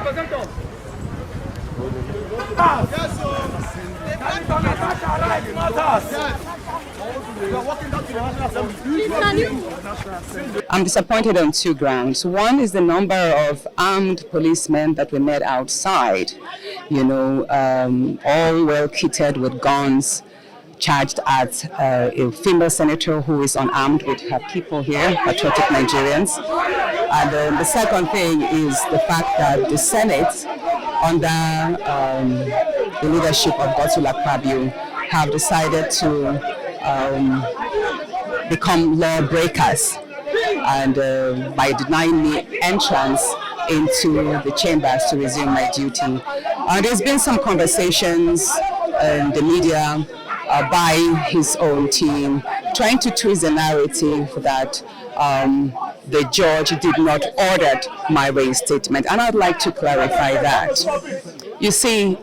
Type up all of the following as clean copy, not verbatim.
Yes, Senator Natasha alive, not us. You are walking down to the National Assembly. I'm disappointed on two grounds. One is the number of armed policemen that we met outside, all well kitted with guns, charged at a female senator who is unarmed with her people here, patriotic Nigerians. And the second thing is the fact that the Senate, under the leadership of Godswill Akpabio, have decided to become lawbreakers and by denying me entrance into the chambers to resume my duty. There's been some conversations in the media by his own team trying to twist the narrative that the judge did not order my reinstatement, and I'd like to clarify that. You see,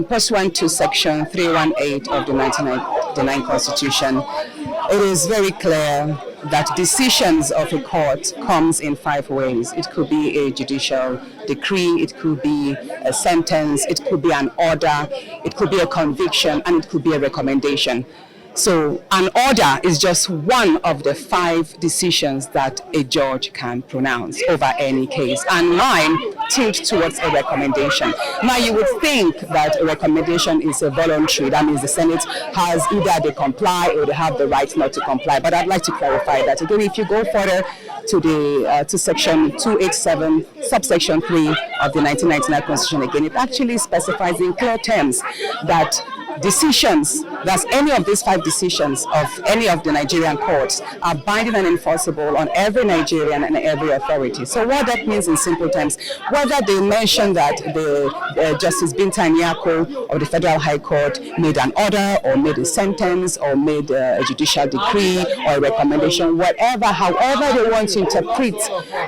pursuant to Section 318 of the 1999 Constitution, it is very clear that decisions of a court comes in 5 ways. It could be a judicial decree, it could be a sentence, it could be an order, it could be a conviction, and it could be a recommendation. So an order is just one of the 5 decisions that a judge can pronounce over any case, and mine tilts towards a recommendation. Now you would think that a recommendation is a voluntary, that means the Senate has either they comply or they have the right not to comply, but I'd like to clarify that. Again, if you go further to section 287, subsection 3 of the 1999 Constitution, again, it actually specifies in clear terms that decisions, that's any of these 5 decisions of any of the Nigerian courts, are binding and enforceable on every Nigerian and every authority. So what that means in simple terms, whether they mention that the Justice Binta Nyako of the Federal High Court made an order or made a sentence or made a judicial decree or a recommendation, whatever, however they want to interpret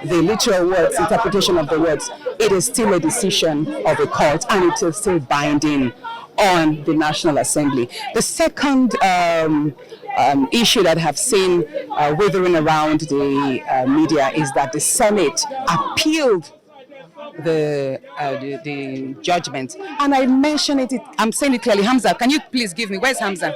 the literal words, interpretation of the words, it is still a decision of a court and it is still binding on the National Assembly. The second issue that I have seen withering around the media is that the Senate appealed the judgment, and I mentioned it. I'm saying it clearly. Hamza, can you please give me? Where's Hamza?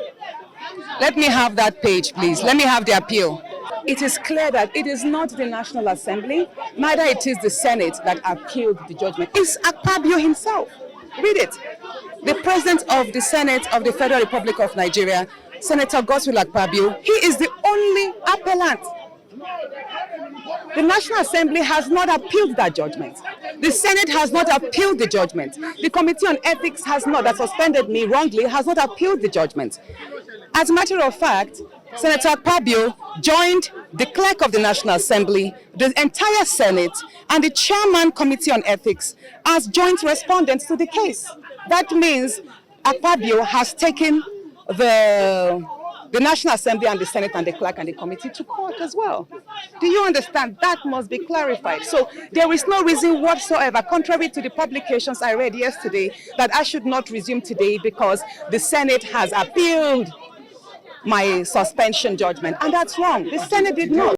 Let me have that page, please. Let me have the appeal. It is clear that it is not the National Assembly, neither it is the Senate that appealed the judgment. It's Akpabio himself. Read it. The President of the Senate of the Federal Republic of Nigeria, Senator Godswill Akpabio, he is the only appellant. The National Assembly has not appealed that judgment. The Senate has not appealed the judgment. The Committee on Ethics has not, that suspended me wrongly, has not appealed the judgment. As a matter of fact, Senator Akpabio joined the clerk of the National Assembly, the entire Senate, and the chairman Committee on Ethics as joint respondents to the case. That means Akpabio has taken the National Assembly and the Senate and the clerk and the committee to court as well. Do you understand? That must be clarified. So there is no reason whatsoever, contrary to the publications I read yesterday, that I should not resume today because the Senate has appealed my suspension judgment. And that's wrong. The Senate did not.